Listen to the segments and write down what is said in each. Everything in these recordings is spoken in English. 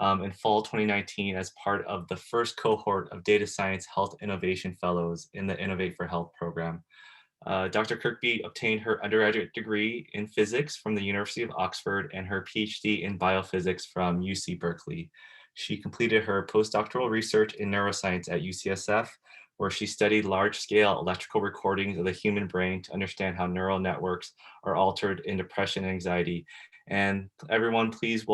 in fall 2019 as part of the first cohort of Data Science Health Innovation Fellows in the Innovate for Health program. Dr. Kirkby obtained her undergraduate degree in physics from the University of Oxford and her PhD in biophysics from UC Berkeley. She completed her postdoctoral research in neuroscience at UCSF, where she studied large-scale electrical recordings of the human brain to understand how neural networks are altered in depression and anxiety. And everyone, please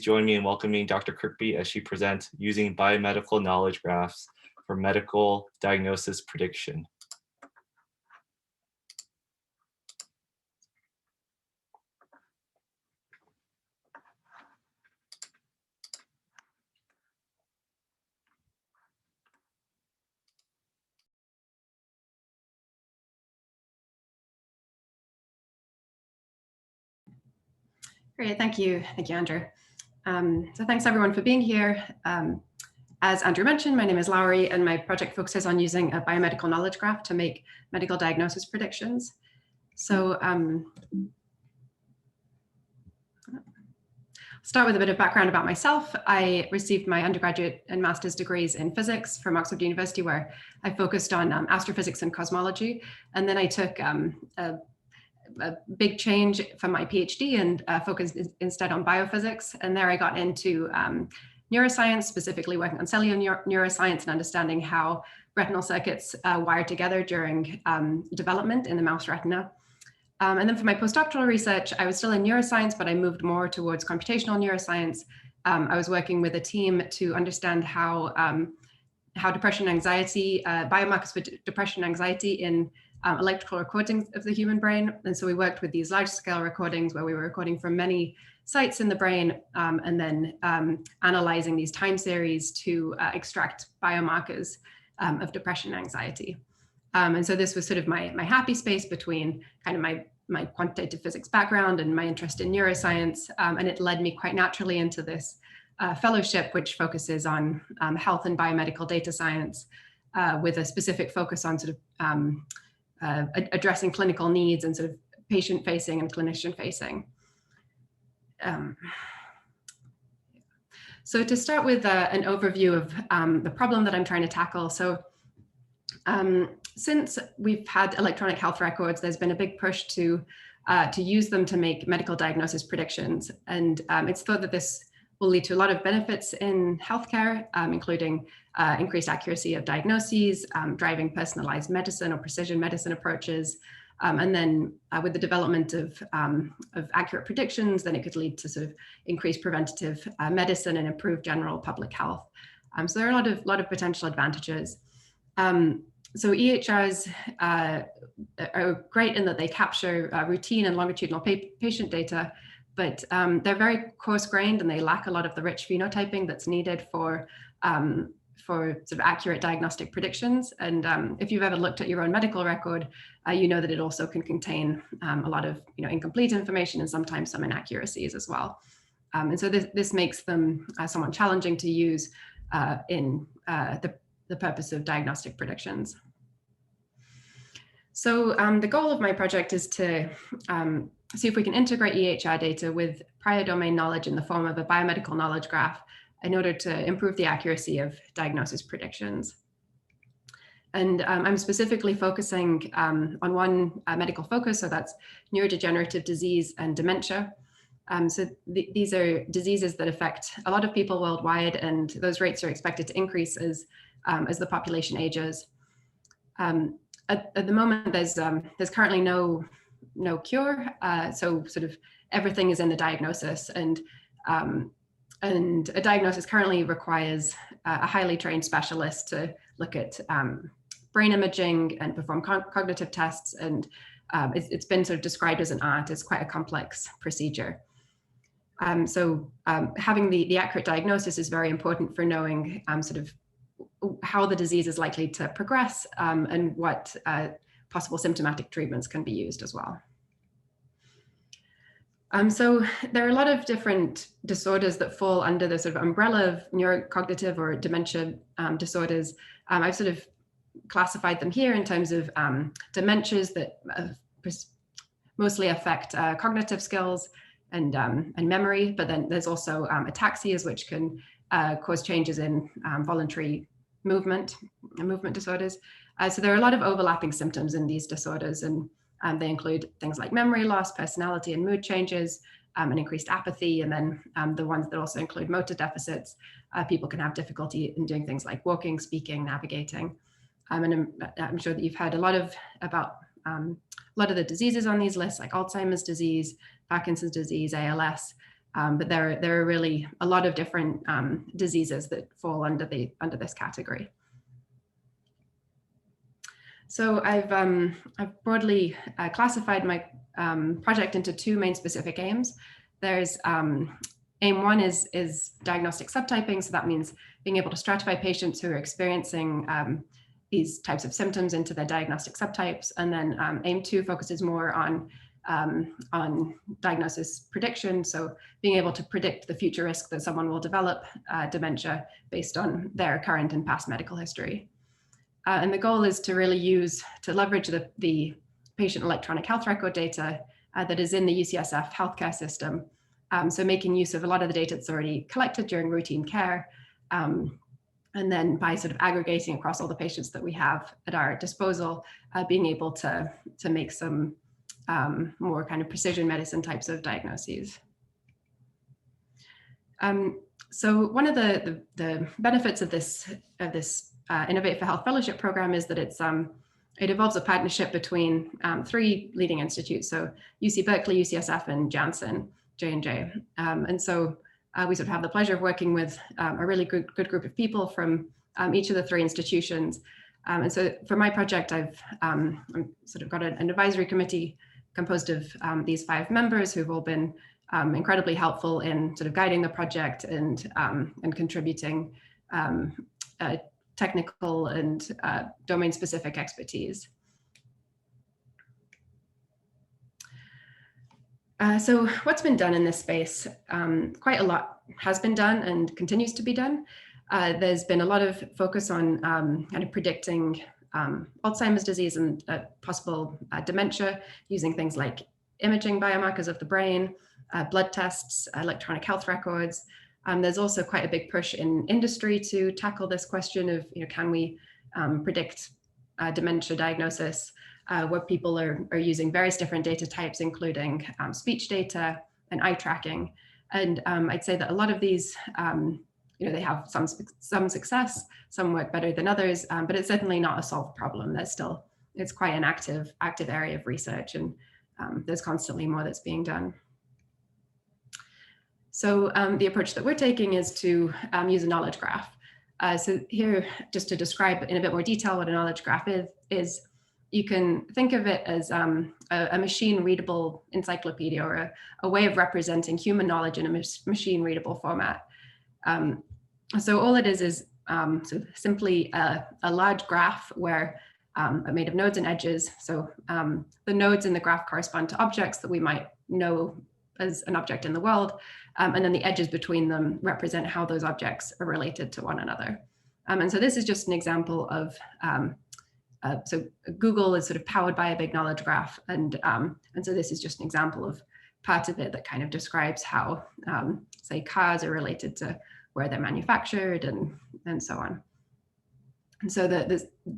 join me in welcoming Dr. Kirkby as she presents using biomedical knowledge graphs for medical diagnosis prediction. Great, thank you, Andrew. So thanks everyone for being here. As Andrew mentioned, my name is Lowry and my project focuses on using a biomedical knowledge graph to make medical diagnosis predictions. So start with a bit of background about myself. I received my undergraduate and master's degrees in physics from Oxford University, where I focused on astrophysics and cosmology. And then I took a big change from my PhD and focused instead on biophysics. And there I got into neuroscience, specifically working on cellular neuroscience and understanding how retinal circuits wire together during development in the mouse retina. And then for my postdoctoral research, I was still in neuroscience, but I moved more towards computational neuroscience. I was working with a team to understand how depression and anxiety, biomarkers for depression and anxiety in electrical recordings of the human brain. And so we worked with these large scale recordings where we were recording from many sites in the brain and then analyzing these time series to extract biomarkers of depression and anxiety. And so this was sort of my happy space between kind of my quantitative physics background and my interest in neuroscience. And it led me quite naturally into this fellowship, which focuses on health and biomedical data science with a specific focus on sort of addressing clinical needs and sort of patient-facing and clinician-facing. So to start with an overview of the problem that I'm trying to tackle. So since we've had electronic health records, there's been a big push to use them to make medical diagnosis predictions. And it's thought that this will lead to a lot of benefits in healthcare, including increased accuracy of diagnoses, driving personalized medicine or precision medicine approaches. And then with the development of accurate predictions, then it could lead to sort of increased preventative medicine and improved general public health. So there are a lot of potential advantages. So EHRs are great in that they capture routine and longitudinal patient data, but they're very coarse-grained and they lack a lot of the rich phenotyping that's needed for sort of accurate diagnostic predictions. And if you've ever looked at your own medical record, you know that it also can contain a lot of incomplete information and sometimes some inaccuracies as well. And so this makes them somewhat challenging to use in the purpose of diagnostic predictions. So the goal of my project is to see if we can integrate EHR data with prior domain knowledge in the form of a biomedical knowledge graph in order to improve the accuracy of diagnosis predictions. And I'm specifically focusing on one medical focus, so that's neurodegenerative disease and dementia. So these are diseases that affect a lot of people worldwide, and those rates are expected to increase as the population ages. At the moment, there's currently no cure, so sort of everything is in the diagnosis, and a diagnosis currently requires a highly trained specialist to look at brain imaging and perform cognitive tests, and it's been sort of described as an art. It's quite a complex procedure. So having the accurate diagnosis is very important for knowing sort of how the disease is likely to progress and what possible symptomatic treatments can be used as well. So there are a lot of different disorders that fall under the sort of umbrella of neurocognitive or dementia disorders. I've sort of classified them here in terms of dementias that mostly affect cognitive skills, and memory, but then there's also ataxias, which can cause changes in voluntary movement disorders. So there are a lot of overlapping symptoms in these disorders, and they include things like memory loss, personality and mood changes, and increased apathy, and then the ones that also include motor deficits. People can have difficulty in doing things like walking, speaking, navigating. And I'm sure that you've heard a lot about a lot of the diseases on these lists, like Alzheimer's disease, Parkinson's disease, ALS. But there are really a lot of different diseases that fall under this category. So I've broadly classified my project into two main specific aims. There's aim one is diagnostic subtyping. So that means being able to stratify patients who are experiencing these types of symptoms into their diagnostic subtypes. And then aim two focuses more on diagnosis prediction. So being able to predict the future risk that someone will develop dementia based on their current and past medical history. And the goal is to really leverage the patient electronic health record data that is in the UCSF healthcare system. So making use of a lot of the data that's already collected during routine care. And then by sort of aggregating across all the patients that we have at our disposal, being able to make some more kind of precision medicine types of diagnoses. So one of the benefits of this Innovate for Health Fellowship program is that it involves a partnership between three leading institutes, so UC Berkeley, UCSF, and Janssen, J&J. And so we sort of have the pleasure of working with a really good group of people from each of the three institutions. And so for my project, I've sort of got an advisory committee composed of these 5 members who've all been incredibly helpful in sort of guiding the project and contributing technical and domain-specific expertise. So what's been done in this space? Quite a lot has been done and continues to be done. There's been a lot of focus on kind of predicting Alzheimer's disease and possible dementia using things like imaging biomarkers of the brain, blood tests, electronic health records. There's also quite a big push in industry to tackle this question of, can we predict dementia diagnosis, where people are using various different data types, including speech data and eye tracking. And I'd say that a lot of these, they have some success, some work better than others, but it's certainly not a solved problem. It's quite an active area of research, and there's constantly more that's being done. So the approach that we're taking is to use a knowledge graph. So here, just to describe in a bit more detail what a knowledge graph is you can think of it as a machine-readable encyclopedia, or a way of representing human knowledge in a machine-readable format. So all it is so simply a large graph where made of nodes and edges. So the nodes in the graph correspond to objects that we might know as an object in the world, and then the edges between them represent how those objects are related to one another. And so this is just an example of, so Google is sort of powered by a big knowledge graph, and so this is just an example of part of it that kind of describes how, say, cars are related to where they're manufactured and so on. And so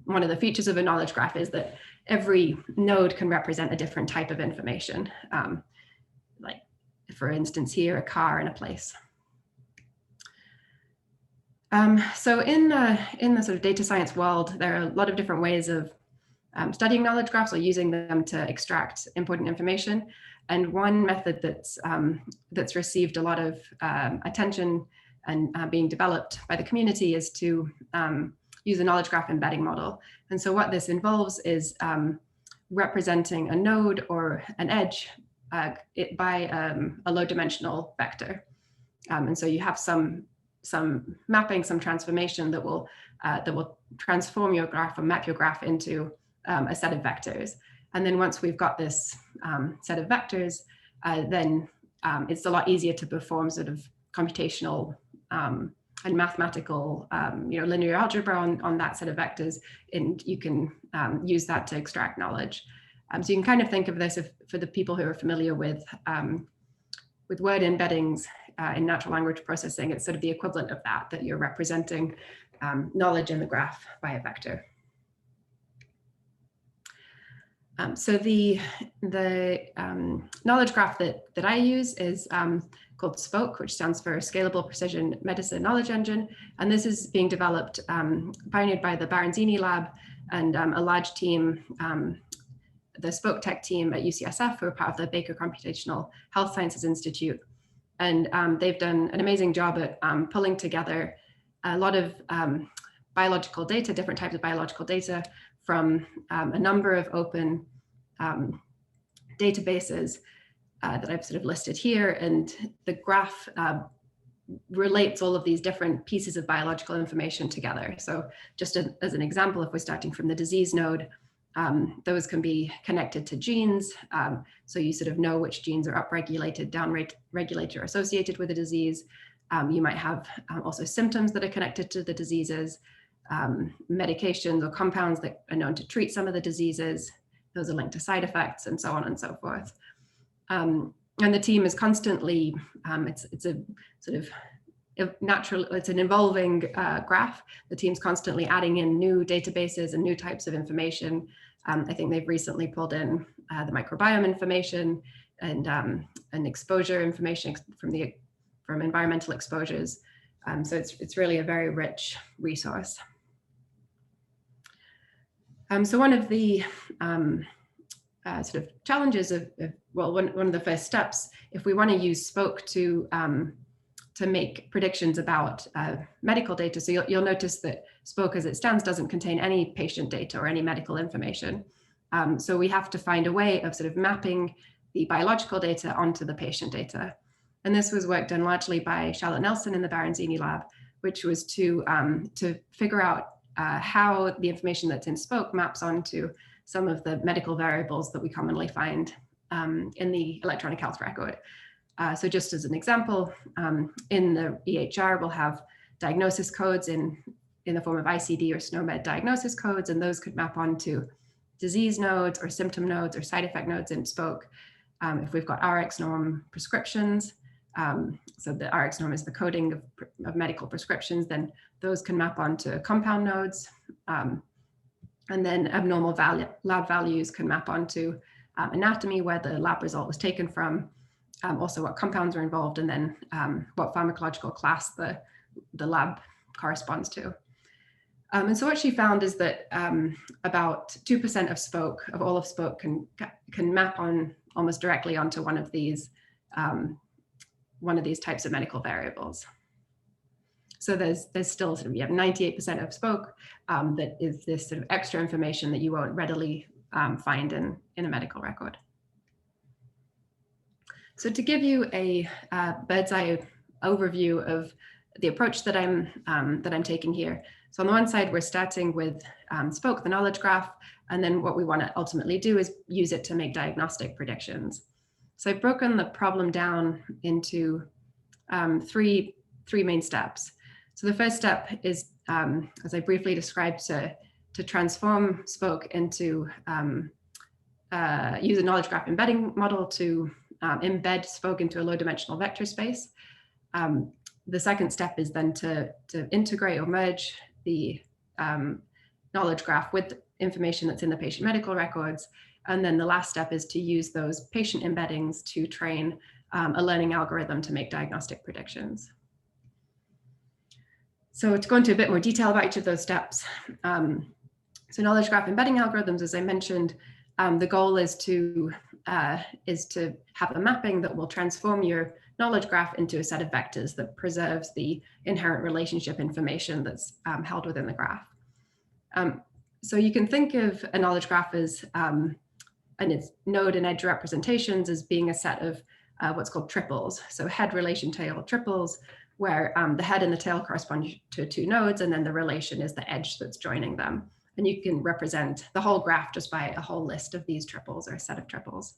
one of the features of a knowledge graph is that every node can represent a different type of information. Like, for instance, here, a car and a place. So in the sort of data science world, there are a lot of different ways of studying knowledge graphs or using them to extract important information. And one method that's received a lot of attention and being developed by the community is to use a knowledge graph embedding model. And so what this involves is representing a node or an edge by a low dimensional vector. And so you have some mapping, some transformation that will transform your graph or map your graph into a set of vectors. And then once we've got this set of vectors, then it's a lot easier to perform sort of computational and mathematical, linear algebra on that set of vectors, and you can use that to extract knowledge. So you can kind of think of this for the people who are familiar with with word embeddings in natural language processing, it's sort of the equivalent of that you're representing knowledge in the graph by a vector. So the knowledge graph that I use is called SPOKE, which stands for Scalable Precision Medicine Knowledge Engine. And this is being developed, pioneered by the Baranzini lab and a large team, the SPOKE Tech team at UCSF, who are part of the Baker Computational Health Sciences Institute. And they've done an amazing job at pulling together a lot of biological data, different types of biological data from a number of open databases that I've sort of listed here. And the graph relates all of these different pieces of biological information together. So just as an example, if we're starting from the disease node, those can be connected to genes. So you sort of know which genes are upregulated, downregulated, or associated with a disease. You might have also symptoms that are connected to the diseases, medications or compounds that are known to treat some of the diseases. Those are linked to side effects and so on and so forth. And the team is constantly, it's a sort of natural, it's an evolving graph. The team's constantly adding in new databases and new types of information. I think they've recently pulled in the microbiome information and exposure information from environmental exposures. So it's really a very rich resource. So one of the sort of challenges well, one of the first steps, if we want to use SPOKE to make predictions about medical data. So you'll notice that SPOKE as it stands doesn't contain any patient data or any medical information. So we have to find a way of sort of mapping the biological data onto the patient data. And this was work done largely by Charlotte Nelson in the Baranzini lab, which was to figure out how the information that's in SPOKE maps onto some of the medical variables that we commonly find in the electronic health record. So just as an example, in the EHR, we'll have diagnosis codes in the form of ICD or SNOMED diagnosis codes, and those could map onto disease nodes or symptom nodes or side effect nodes in SPOKE. If we've got RX norm prescriptions, so the RX norm is the coding of medical prescriptions, then those can map onto compound nodes. And then abnormal lab values can map onto anatomy, where the lab result was taken from, also what compounds are involved, and then what pharmacological class the lab corresponds to. And so what she found is that about 2% of SPOKE, of all of SPOKE, can map on almost directly onto one of these types of medical variables. So there's still sort of, you have 98% of SPOKE that is this sort of extra information that you won't readily find in a medical record. So to give you a bird's eye overview of the approach that I'm taking here. So on the one side, we're starting with SPOKE, the knowledge graph, and then what we want to ultimately do is use it to make diagnostic predictions. So I've broken the problem down into three main steps. So the first step is, as I briefly described, to transform SPOKE into, use a knowledge graph embedding model to embed SPOKE into a low dimensional vector space. The second step is then to integrate or merge the knowledge graph with information that's in the patient medical records. And then the last step is to use those patient embeddings to train a learning algorithm to make diagnostic predictions. So to go into a bit more detail about each of those steps. So knowledge graph embedding algorithms, as I mentioned, the goal is to have a mapping that will transform your knowledge graph into a set of vectors that preserves the inherent relationship information that's held within the graph. So you can think of a knowledge graph as, and its node and edge representations as being a set of what's called triples. So head, relation, tail, triples, where the head and the tail correspond to two nodes, and then the relation is the edge that's joining them. And you can represent the whole graph just by a whole list of these triples or a set of triples.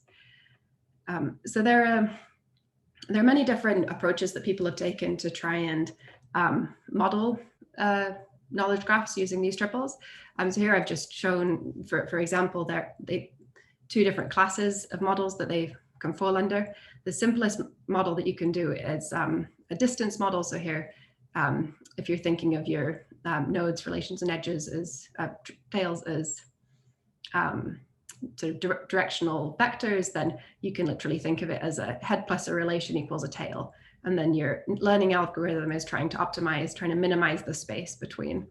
So there are many different approaches that people have taken to try and model knowledge graphs using these triples. So here I've just shown, for example, two different classes of models that they can fall under. the simplest model that you can do is a distance model. So here, if you're thinking of your nodes, relations, and edges as tails as sort of directional vectors, then you can literally think of it as a head plus a relation equals a tail. And then your learning algorithm is trying to optimize, trying to minimize the space between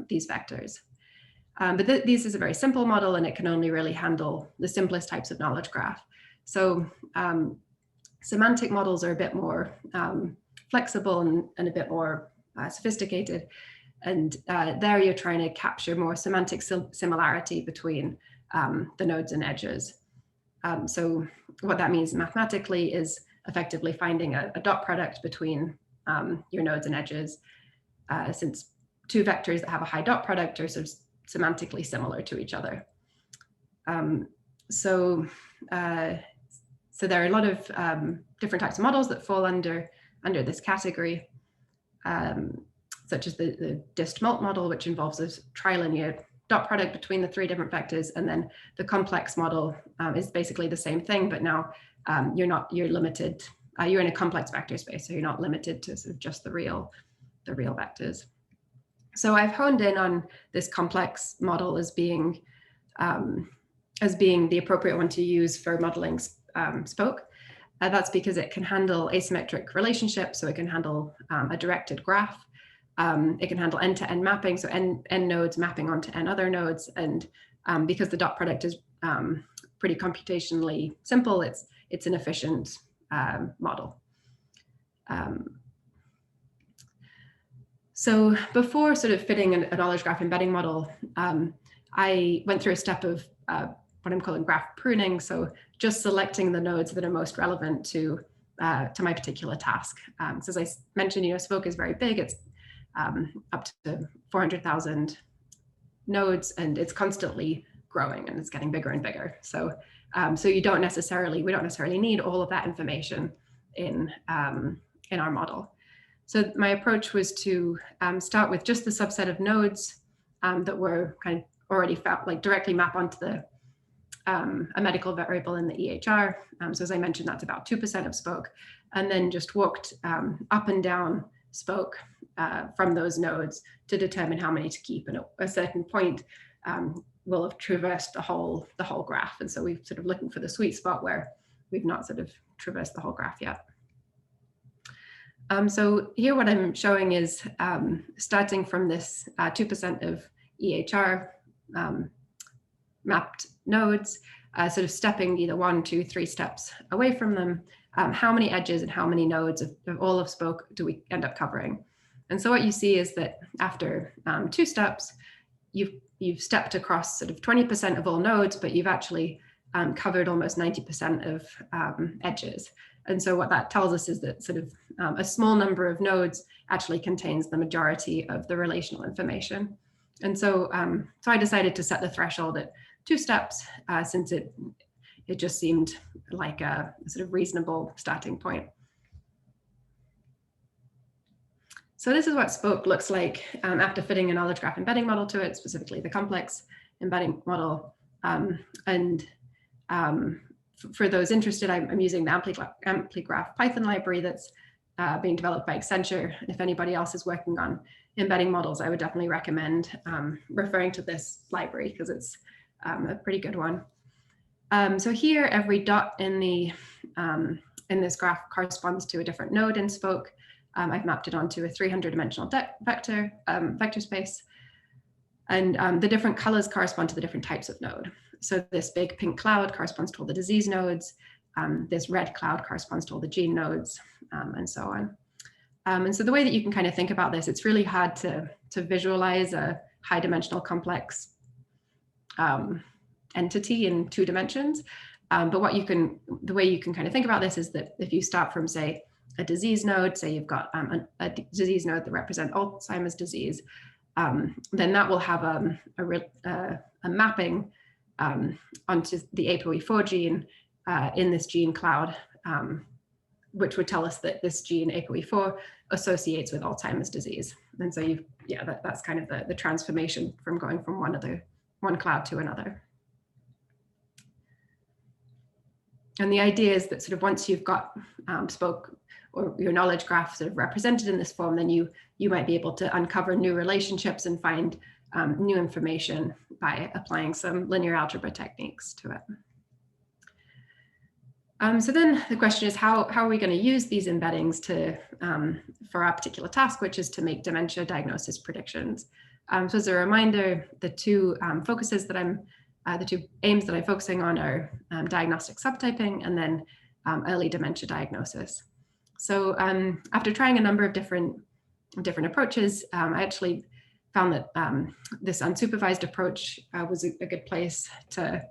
these vectors. But this is a very simple model, and it can only really handle the simplest types of knowledge graph. So semantic models are a bit more flexible and a bit more sophisticated. And there you're trying to capture more semantic similarity between the nodes and edges. So what that means mathematically is effectively finding a dot product between your nodes and edges, since two vectors that have a high dot product are sort of semantically similar to each other. So there are a lot of different types of models that fall under this category, such as the dist-mult model, which involves a trilinear dot product between the three different vectors. And then the complex model is basically the same thing, but now you're limited, you're in a complex vector space, so you're not limited to sort of just the real vectors. So I've honed in on this complex model as being the appropriate one to use for modeling spoke. That's because it can handle asymmetric relationships, so it can handle a directed graph. It can handle end-to-end mapping, so n nodes mapping onto n other nodes. And because the dot product is pretty computationally simple, it's an efficient model. So before sort of fitting a knowledge graph embedding model, I went through a step of what I'm calling graph pruning. So just selecting the nodes that are most relevant to my particular task. So as I mentioned, spoke is very big. It's up to 400,000 nodes, and it's constantly growing, and it's getting bigger and bigger. So we don't necessarily need all of that information in our model. So my approach was to start with just the subset of nodes that were kind of already found, like directly map onto a medical variable in the EHR. So as I mentioned, that's about 2% of spoke, and then just walked up and down spoke from those nodes to determine how many to keep. And at a certain point, we'll have traversed the whole graph. And so we're sort of looking for the sweet spot where we've not sort of traversed the whole graph yet. So here what I'm showing is starting from this 2% of EHR mapped nodes, sort of stepping either 1, 2, 3 steps away from them, how many edges and how many nodes of all of spoke do we end up covering? And so what you see is that after 2 steps, you've stepped across sort of 20% of all nodes, but you've actually covered almost 90% of edges. And so what that tells us is that sort of a small number of nodes actually contains the majority of the relational information. And so, so I decided to set the threshold at 2 steps since it just seemed like a sort of reasonable starting point. So this is what spoke looks like after fitting a knowledge graph embedding model to it, specifically the complex embedding model. For those interested, I'm using the AmpliGraph Python library that's being developed by Xchange. If anybody else is working on embedding models, I would definitely recommend referring to this library because it's a pretty good one. So here, every dot in this graph corresponds to a different node in spoke. I've mapped it onto a 300-dimensional vector space, and the different colors correspond to the different types of node. So this big pink cloud corresponds to all the disease nodes. This red cloud corresponds to all the gene nodes, and so on. And so the way that you can kind of think about this, it's really hard to visualize a high-dimensional complex entity in 2 dimensions. But the way you can kind of think about this is that if you start from, say, a disease node, say you've got a disease node that represents Alzheimer's disease, then that will have a mapping onto the ApoE4 gene in this gene cloud, which would tell us that this gene ApoE4 associates with Alzheimer's disease. And so that's kind of the transformation from going from one cloud to another. And the idea is that sort of once you've got spoke or your knowledge graph sort of represented in this form, then you might be able to uncover new relationships and find new information by applying some linear algebra techniques to it. So then the question is, how are we going to use these embeddings to for our particular task, which is to make dementia diagnosis predictions? So as a reminder, the two focuses that the two aims that I'm focusing on are diagnostic subtyping and then early dementia diagnosis. So after trying a number of different approaches, I actually found that this unsupervised approach was a good place to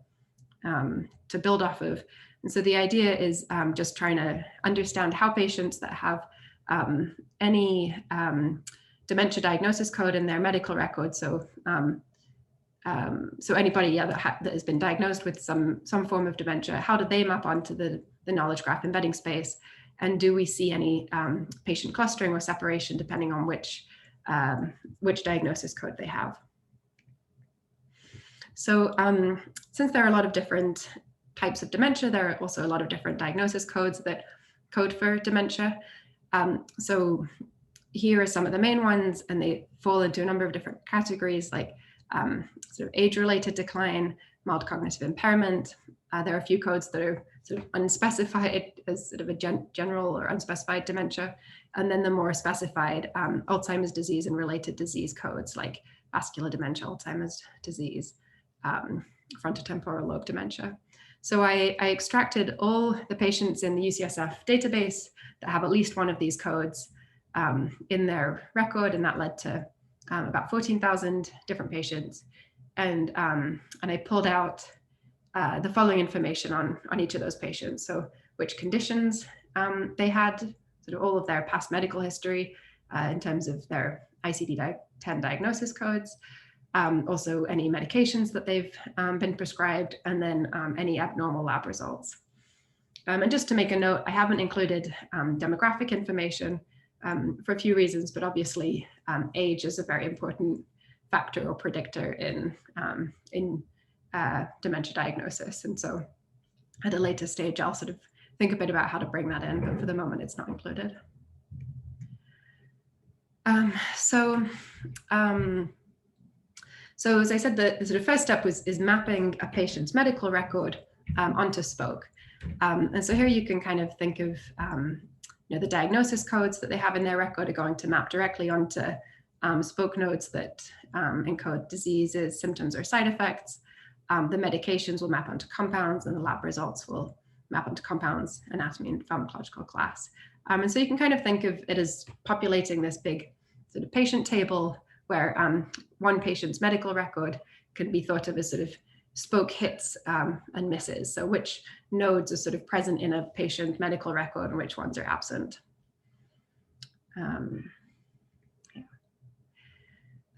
build off of. And so the idea is just trying to understand how patients that have any dementia diagnosis code in their medical record, so anybody that has been diagnosed with some form of dementia, how do they map onto the knowledge graph embedding space? And do we see any patient clustering or separation depending on which diagnosis code they have? So since there are a lot of different types of dementia, there are also a lot of different diagnosis codes that code for dementia. So here are some of the main ones, and they fall into a number of different categories, like sort of age-related decline, mild cognitive impairment. There are a few codes that are sort of unspecified as sort of a general or unspecified dementia, and then the more specified Alzheimer's disease and related disease codes like vascular dementia, Alzheimer's disease, frontotemporal lobe dementia. So I extracted all the patients in the UCSF database that have at least one of these codes in their record, and that led to about 14,000 different patients. And I pulled out the following information on each of those patients. So which conditions they had, sort of all of their past medical history in terms of their ICD-10 diagnosis codes, also any medications that they've been prescribed, and then any abnormal lab results. And just to make a note, I haven't included demographic information for a few reasons, but obviously age is a very important factor or predictor in dementia diagnosis. And so at a later stage, I'll sort of think a bit about how to bring that in, but for the moment, it's not included. So as I said, the sort of first step is mapping a patient's medical record onto Spoke. And so here you can kind of think of the diagnosis codes that they have in their record are going to map directly onto Spoke nodes that encode diseases, symptoms, or side effects. The medications will map onto compounds, and the lab results will map onto compounds, anatomy, and pharmacological class. And so you can kind of think of it as populating this big sort of patient table where one patient's medical record can be thought of as sort of Spoke hits and misses. So which nodes are sort of present in a patient medical record and which ones are absent.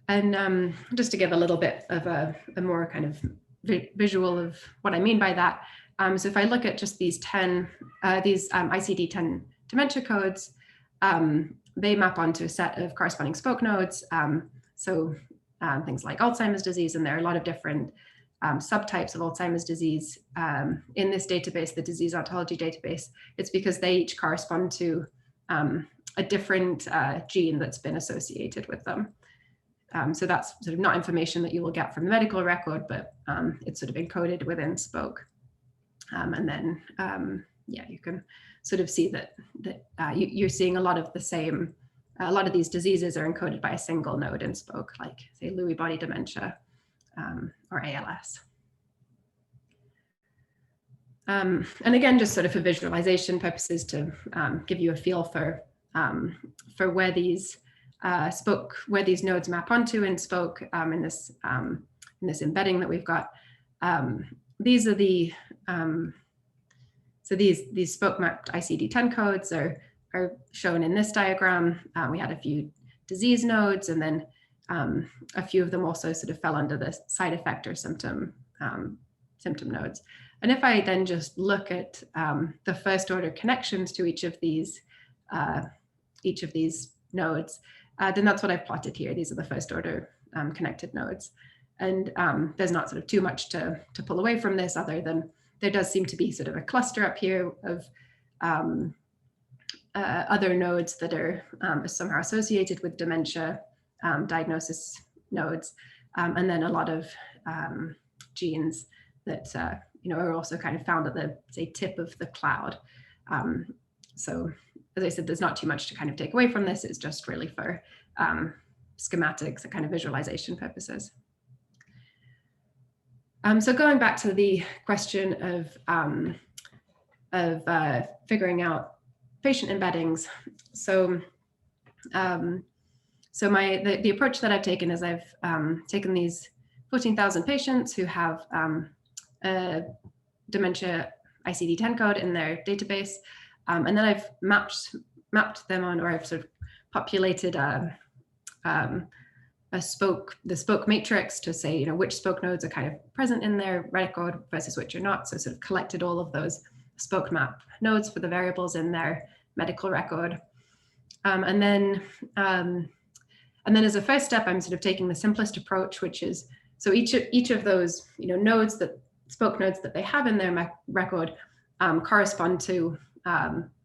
And just to give a little bit of a more kind of visual of what I mean by that. So if I look at just these ICD-10 dementia codes, they map onto a set of corresponding Spoke nodes. So things like Alzheimer's disease, and there are a lot of different subtypes of Alzheimer's disease in this database, the disease ontology database. It's because they each correspond to a different gene that's been associated with them. So that's sort of not information that you will get from the medical record, but it's sort of encoded within Spoke. And then, yeah, you can sort of see that you're seeing a lot of the same, a lot of these diseases are encoded by a single node in Spoke, like say Lewy body dementia or ALS. And again, just sort of for visualization purposes to give you a feel for where these where these nodes map onto in Spoke in this embedding that we've got. These are the so these Spoke mapped ICD-10 codes are shown in this diagram. We had a few disease nodes, and then a few of them also sort of fell under the side effect or symptom nodes. And if I then just look at the first order connections to each of these nodes, then that's what I've plotted here. These are the first order connected nodes. And there's not sort of too much to pull away from this other than there does seem to be sort of a cluster up here of other nodes that are somehow associated with dementia diagnosis nodes, and then a lot of genes that are also kind of found at the, say, tip of the cloud. So as I said, there's not too much to kind of take away from this. It's just really for schematics and kind of visualization purposes. So going back to the question of figuring out patient embeddings. So the approach that I've taken is I've taken these 14,000 patients who have a dementia ICD-10 code in their database, and then I've mapped them on, or I've sort of populated the spoke matrix to say, which spoke nodes are kind of present in their record versus which are not. So sort of collected all of those spoke map nodes for the variables in their medical record. And then as a first step, I'm sort of taking the simplest approach, which is, so each of those nodes, spoke nodes that they have in their record correspond to,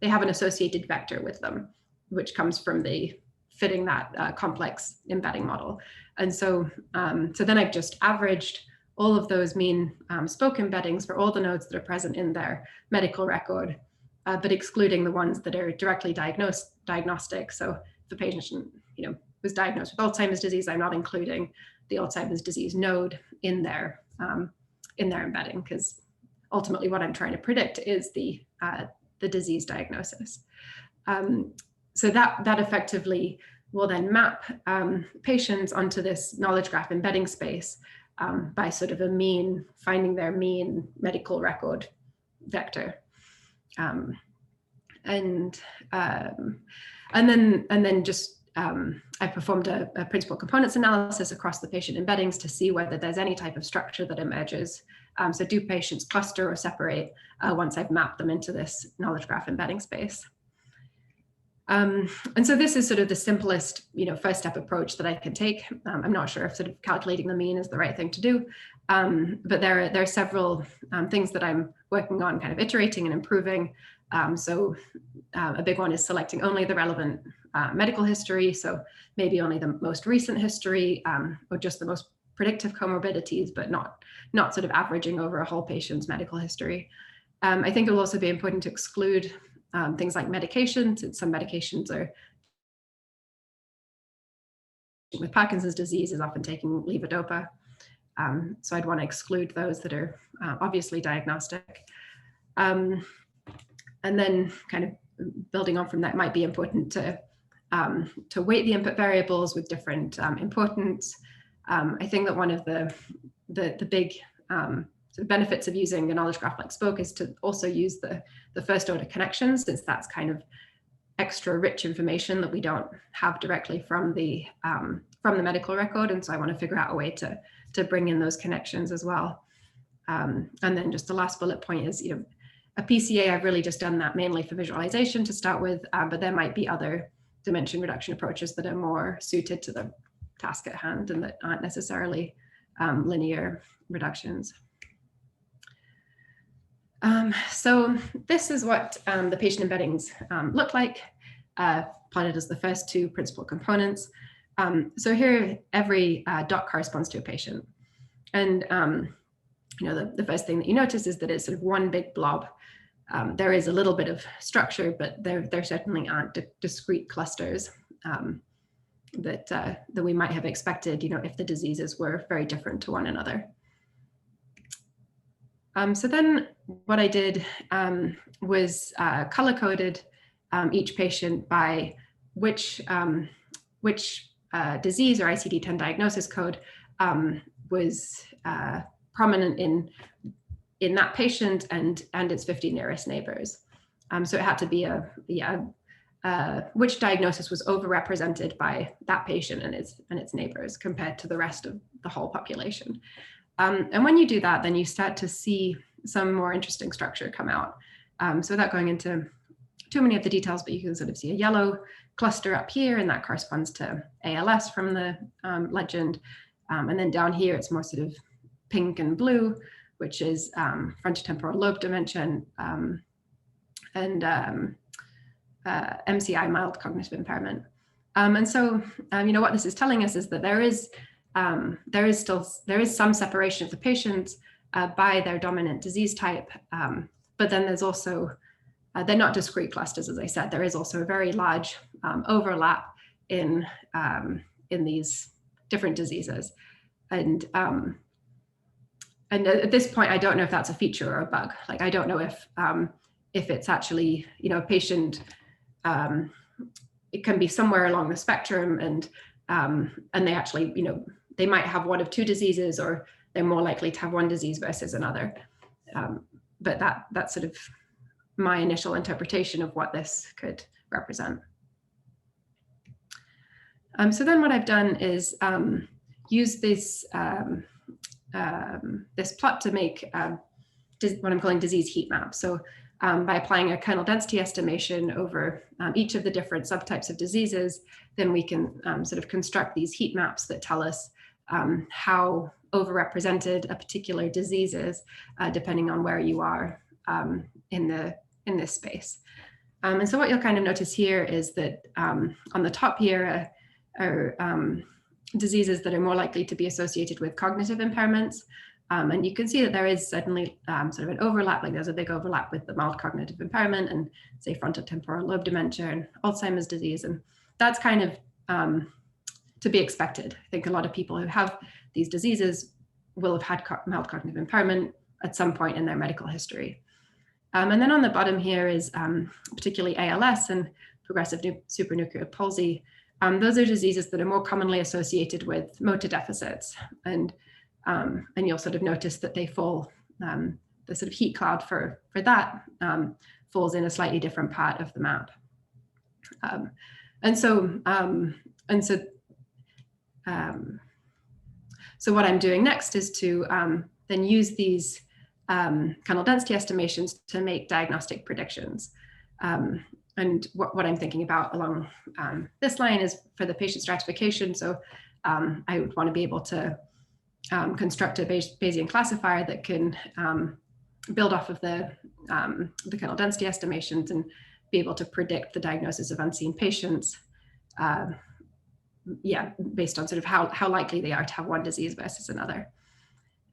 they have an associated vector with them, which comes from the fitting that complex embedding model. And so then I've just averaged all of those mean spoke embeddings for all the nodes that are present in their medical record, but excluding the ones that are directly diagnostic. So if the patient was diagnosed with Alzheimer's disease, I'm not including the Alzheimer's disease node in their embedding, because ultimately what I'm trying to predict is the disease diagnosis. So that effectively will then map patients onto this knowledge graph embedding space by sort of finding their mean medical record vector. And then just I performed a principal components analysis across the patient embeddings to see whether there's any type of structure that emerges. So do patients cluster or separate once I've mapped them into this knowledge graph embedding space? And so this is sort of the simplest, first step approach that I can take. I'm not sure if sort of calculating the mean is the right thing to do, but there are several things that I'm working on, kind of iterating and improving. So a big one is selecting only the relevant medical history. So maybe only the most recent history, or just the most predictive comorbidities, but not sort of averaging over a whole patient's medical history. I think it will also be important to exclude things like medications. Some medications are, with Parkinson's disease, is often taking levodopa. So I'd want to exclude those that are obviously diagnostic. And then kind of building on from that, might be important to weight the input variables with different importance. I think that one of the big sort of benefits of using a knowledge graph like Spoke is to also use the first order connections, since that's kind of extra rich information that we don't have directly from the medical record. And so I want to figure out a way to bring in those connections as well. And then just the last bullet point is, a PCA, I've really just done that mainly for visualization to start with, but there might be other dimension reduction approaches that are more suited to the task at hand and that aren't necessarily linear reductions. So this is what the patient embeddings look like, plotted as the first two principal components. So here, every dot corresponds to a patient. And the first thing that you notice is that it's sort of one big blob. There is a little bit of structure, but there certainly aren't discrete clusters that we might have expected, if the diseases were very different to one another. So then what I did was color-coded each patient by which disease or ICD-10 diagnosis code was prominent in that patient and its 50 nearest neighbors. So it had to be which diagnosis was overrepresented by that patient and its neighbors compared to the rest of the whole population. And when you do that, then you start to see some more interesting structure come out. So without going into too many of the details, but you can sort of see a yellow cluster up here, and that corresponds to ALS from the legend. And then down here, it's more sort of pink and blue, which is frontotemporal lobe dementia, and MCI, mild cognitive impairment. And so, what this is telling us is that there is some separation of the patients by their dominant disease type, but then there's also, they're not discrete clusters, as I said. There is also a very large overlap in these different diseases, and at this point, I don't know if that's a feature or a bug. Like, I don't know if it's actually, a patient, it can be somewhere along the spectrum, and they actually, they might have one of two diseases, or they're more likely to have one disease versus another. But that's sort of my initial interpretation of what this could represent. So then what I've done is use this this plot to make what I'm calling disease heat maps. So by applying a kernel density estimation over each of the different subtypes of diseases, then we can sort of construct these heat maps that tell us how overrepresented a particular disease is, depending on where you are in this space. And so what you'll kind of notice here is that on the top here are diseases that are more likely to be associated with cognitive impairments. And you can see that there is certainly sort of an overlap, like there's a big overlap with the mild cognitive impairment and, say, frontotemporal lobe dementia and Alzheimer's disease. And that's kind of to be expected. I think a lot of people who have these diseases will have had mild cognitive impairment at some point in their medical history. And then on the bottom here is particularly ALS and progressive supranuclear palsy. Those are diseases that are more commonly associated with motor deficits. And you'll sort of notice that they fall, the sort of heat cloud for that falls in a slightly different part of the map. So what I'm doing next is to then use these kernel density estimations to make diagnostic predictions. And what I'm thinking about along this line is for the patient stratification. So I would want to be able to construct a Bayesian classifier that can build off of the kernel density estimations and be able to predict the diagnosis of unseen patients, based on sort of how likely they are to have one disease versus another.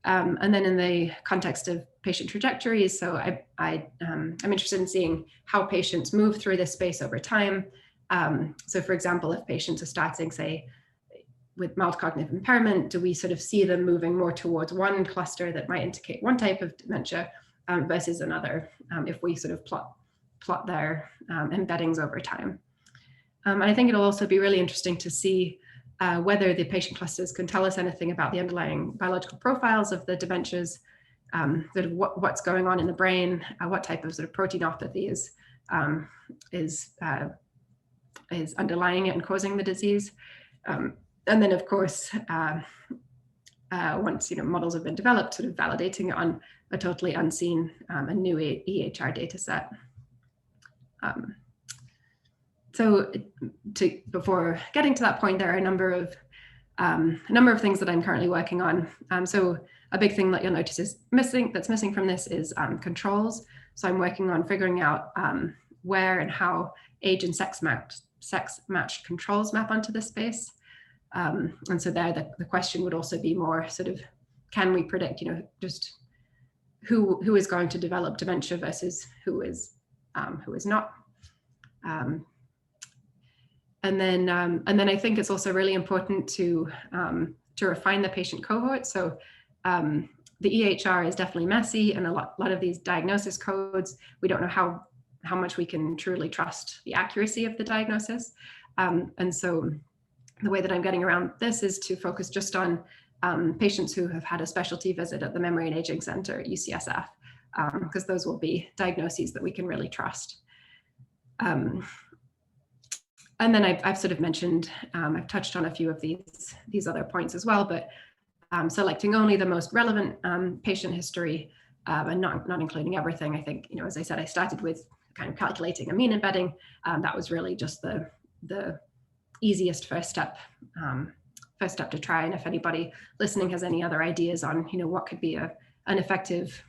And then in the context of patient trajectories, so I'm interested in seeing how patients move through this space over time. So for example, if patients are starting, say, with mild cognitive impairment, do we sort of see them moving more towards one cluster that might indicate one type of dementia versus another, if we sort of plot their embeddings over time. And I think it'll also be really interesting to see whether the patient clusters can tell us anything about the underlying biological profiles of the dementias, sort of what's going on in the brain, what type of sort of proteinopathy is underlying it and causing the disease. And then, of course, once models have been developed, sort of validating it on a totally unseen and new EHR data set. So before getting to that point, there are a number of things that I'm currently working on. So a big thing that you'll notice is that's missing from this is controls. So I'm working on figuring out where and how age and sex matched controls map onto this space. And so there, the question would also be more sort of, can we predict, just who is going to develop dementia versus who is not. And then I think it's also really important to refine the patient cohort. So the EHR is definitely messy, and a lot of these diagnosis codes, we don't know how much we can truly trust the accuracy of the diagnosis. And so the way that I'm getting around this is to focus just on patients who have had a specialty visit at the Memory and Aging Center at UCSF, because those will be diagnoses that we can really trust. And then I've sort of mentioned, I've touched on a few of these other points as well, but selecting only the most relevant patient history and not including everything. I think, as I said, I started with kind of calculating a mean embedding. That was really just the easiest first step to try. And if anybody listening has any other ideas on, what could be a an effective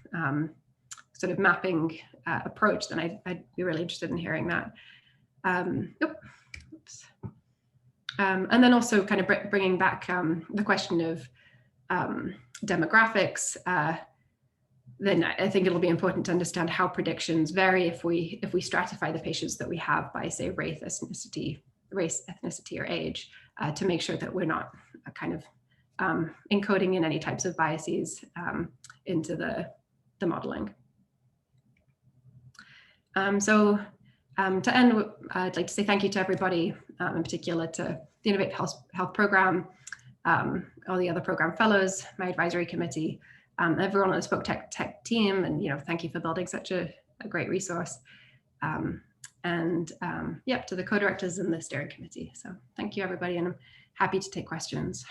sort of mapping approach, then I'd be really interested in hearing that. And then also kind of bringing back the question of demographics, then I think it'll be important to understand how predictions vary if we stratify the patients that we have by, say, race, ethnicity, or age, to make sure that we're not kind of encoding in any types of biases into the modeling. So to end, I'd like to say thank you to everybody, in particular to the Innovate Health Program, all the other program fellows, my advisory committee, everyone on the Spoke Tech team, and thank you for building such a great resource. Yep, to the co-directors and the steering committee. So thank you, everybody, and I'm happy to take questions.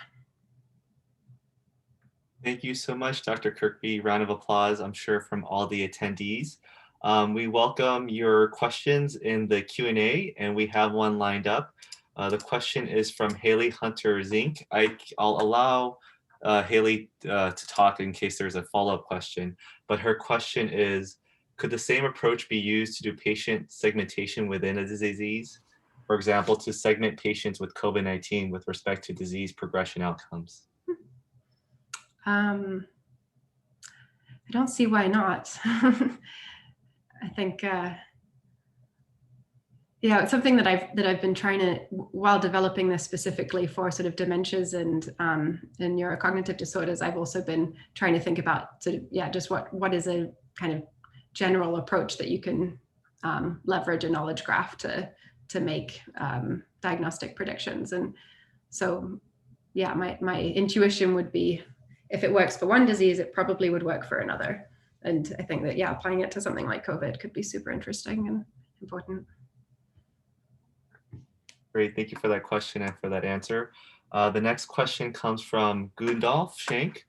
Thank you so much, Dr. Kirkby. Round of applause, I'm sure, from all the attendees. We welcome your questions in the Q&A, and we have one lined up. The question is from Haley Hunter Zink. I'll allow Haley to talk in case there's a follow-up question, but her question is, could the same approach be used to do patient segmentation within a disease? For example, to segment patients with COVID-19 with respect to disease progression outcomes? I don't see why not. I think, yeah, it's something that I've been trying to, while developing this specifically for sort of dementias and neurocognitive disorders, I've also been trying to think about sort of, yeah, just what is a kind of general approach that you can leverage a knowledge graph to make diagnostic predictions. And so, yeah, my intuition would be, if it works for one disease, it probably would work for another. And I think that, yeah, applying it to something like COVID could be super interesting and important. Great, thank you for that question and for that answer. The next question comes from Gundolf Schenk,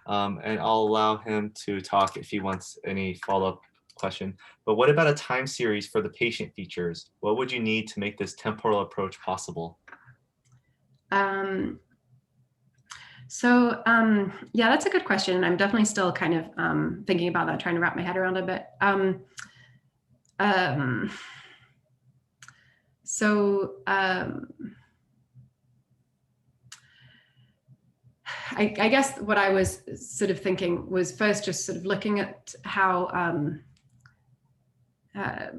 and I'll allow him to talk if he wants any follow-up question. But what about a time series for the patient features? What would you need to make this temporal approach possible? Yeah, that's a good question. And I'm definitely still kind of thinking about that, trying to wrap my head around it a bit. I guess what I was sort of thinking was first just sort of looking at how, as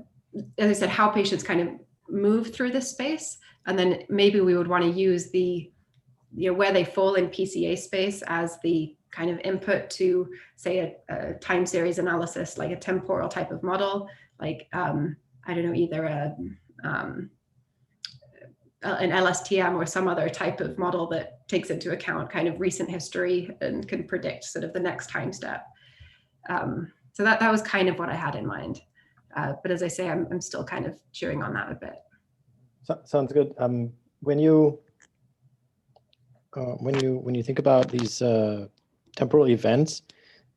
I said, how patients kind of move through this space. And then maybe we would want to use the, where they fall in PCA space as the kind of input to, say, a time series analysis, like a temporal type of model, like, I don't know, either an LSTM or some other type of model that takes into account kind of recent history and can predict sort of the next time step. So that was kind of what I had in mind. But as I say, I'm still kind of chewing on that a bit. Sounds good. When you think about these temporal events,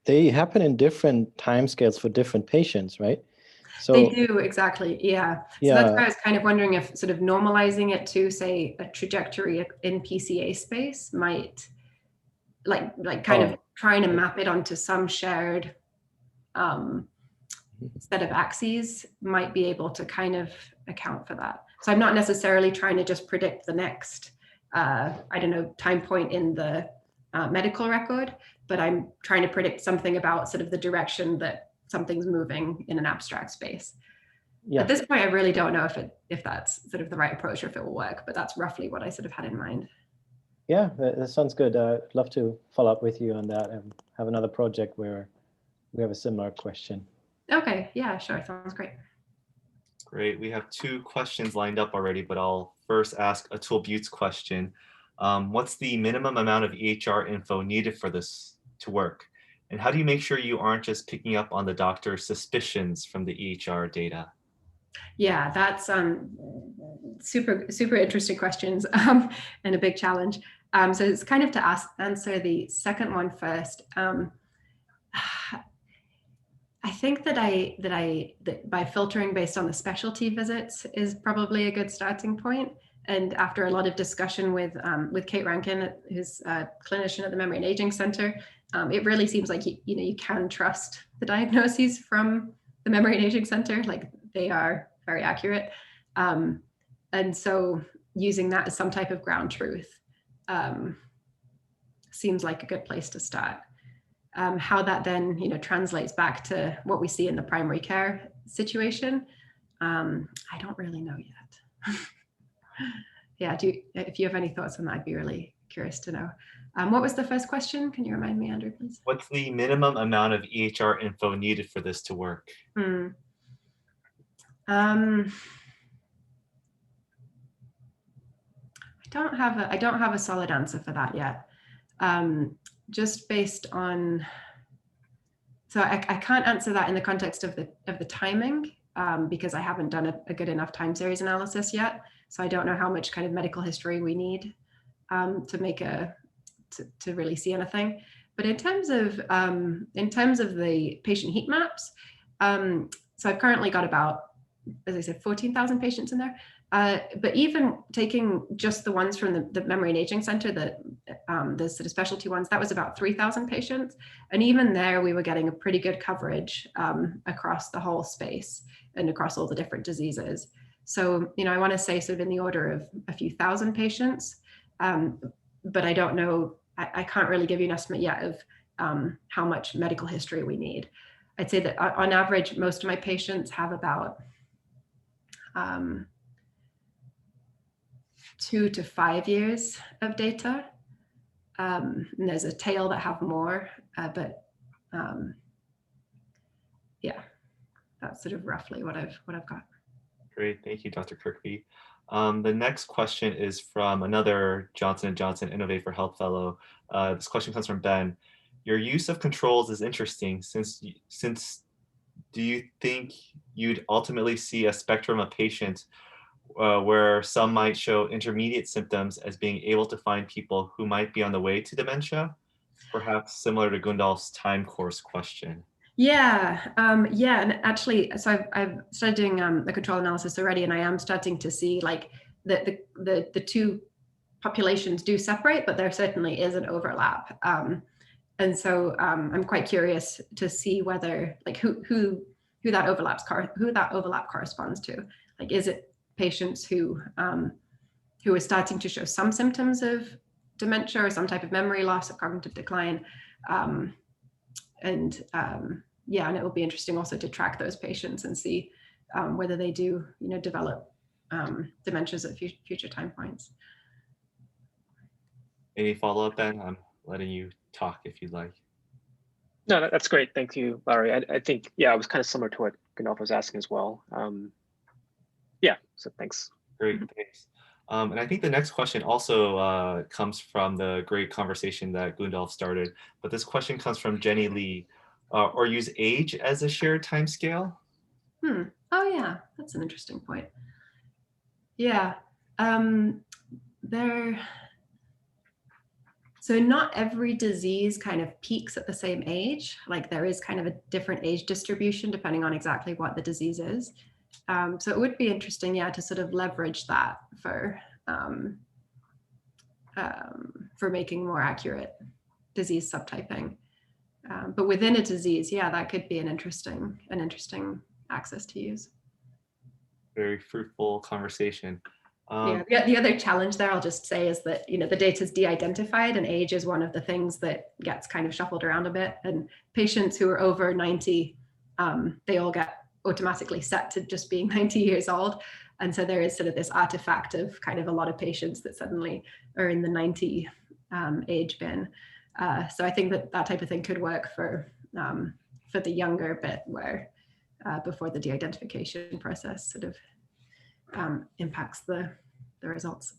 they happen in different timescales for different patients, right? So they do, exactly. Yeah. So that's why I was kind of wondering if sort of normalizing it to, say, a trajectory in PCA space might, like kind of trying to map it onto some shared set of axes might be able to kind of account for that. So I'm not necessarily trying to just predict the next, I don't know, time point in the medical record, but I'm trying to predict something about sort of the direction that something's moving in an abstract space. Yeah. At this point, I really don't know if that's sort of the right approach or if it will work, but that's roughly what I sort of had in mind. Yeah, that sounds good. I'd love to follow up with you on that and have another project where we have a similar question. Okay, yeah, sure, sounds great. Great, we have 2 questions lined up already, but I'll first ask Atul Butte's question. What's the minimum amount of EHR info needed for this to work? And how do you make sure you aren't just picking up on the doctor's suspicions from the EHR data? Yeah, that's super interesting questions and a big challenge. So it's kind of to answer the second one first. I think that by filtering based on the specialty visits is probably a good starting point. And after a lot of discussion with Kate Rankin, who's a clinician at the Memory and Aging Center, it really seems like you can trust the diagnoses from the Memory and Aging Center. Like, they are very accurate. And so using that as some type of ground truth seems like a good place to start. How that then translates back to what we see in the primary care situation, I don't really know yet. Yeah, if you have any thoughts on that, I'd be really curious to know. What was the first question? Can you remind me, Andrew, please? What's the minimum amount of EHR info needed for this to work? I don't have a solid answer for that yet. Just based on, so I can't answer that in the context of the timing, because I haven't done a good enough time series analysis yet. So I don't know how much kind of medical history we need to make to really see anything. But in terms of the patient heat maps, so I've currently got about, as I said, 14,000 patients in there. But even taking just the ones from the Memory and Aging Center, the sort of specialty ones, that was about 3,000 patients. And even there, we were getting a pretty good coverage across the whole space and across all the different diseases. So, I want to say sort of in the order of a few thousand patients, but I don't know, I can't really give you an estimate yet of how much medical history we need. I'd say that on average, most of my patients have about 2 to 5 years of data. And there's a tail that have more, but yeah, that's sort of roughly what I've got. Great, thank you, Dr. Kirkby. The next question is from another Johnson & Johnson Innovate for Health fellow. This question comes from Ben. Your use of controls is interesting since do you think you'd ultimately see a spectrum of patients where some might show intermediate symptoms as being able to find people who might be on the way to dementia, perhaps similar to Gundolf's time course question? Yeah, and actually, so I've started doing the control analysis already, and I am starting to see like the two populations do separate, but there certainly is an overlap. And so I'm quite curious to see whether like who that overlap corresponds to. Like, is it patients who are starting to show some symptoms of dementia or some type of memory loss or cognitive decline? Yeah, and it will be interesting also to track those patients and see whether they do, develop dementias at future time points. Any follow-up, Ben? I'm letting you talk if you'd like. No, that's great. Thank you, Lowry. I think, yeah, it was kind of similar to what Gundolf was asking as well. Yeah, so thanks. Great, thanks. And I think the next question also comes from the great conversation that Gundolf started, but this question comes from Jenny Lee. Or use age as a shared time scale? Oh yeah, that's an interesting point. Yeah, so not every disease kind of peaks at the same age. Like, there is kind of a different age distribution depending on exactly what the disease is. So it would be interesting, yeah, to sort of leverage that for making more accurate disease subtyping. But within a disease, yeah, that could be an interesting axis to use. Very fruitful conversation. Yeah, the other challenge there, I'll just say, is that the data is de-identified, and age is one of the things that gets kind of shuffled around a bit. And patients who are over 90, they all get automatically set to just being 90 years old. And so there is sort of this artifact of kind of a lot of patients that suddenly are in the 90 age bin. So I think that type of thing could work for the younger bit, where before the de-identification process sort of impacts the results.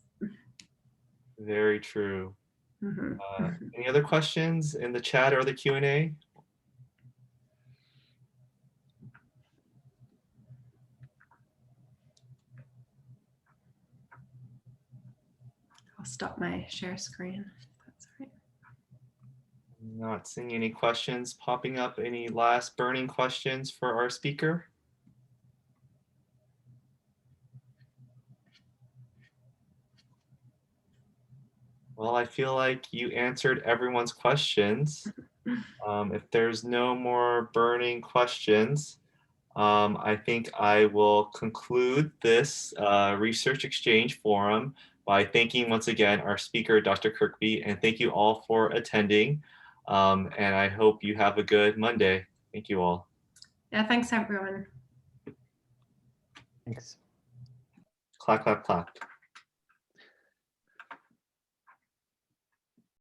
Very true. Any other questions in the chat or the Q&A? I'll stop my share screen. That's all right. Not seeing any questions popping up. Any last burning questions for our speaker? Well, I feel like you answered everyone's questions. If there's no more burning questions, I think I will conclude this research exchange forum by thanking once again our speaker, Dr. Kirkby, and thank you all for attending. And I hope you have a good Monday. Thank you all. Yeah, thanks everyone. Thanks. Clap, clap, clap.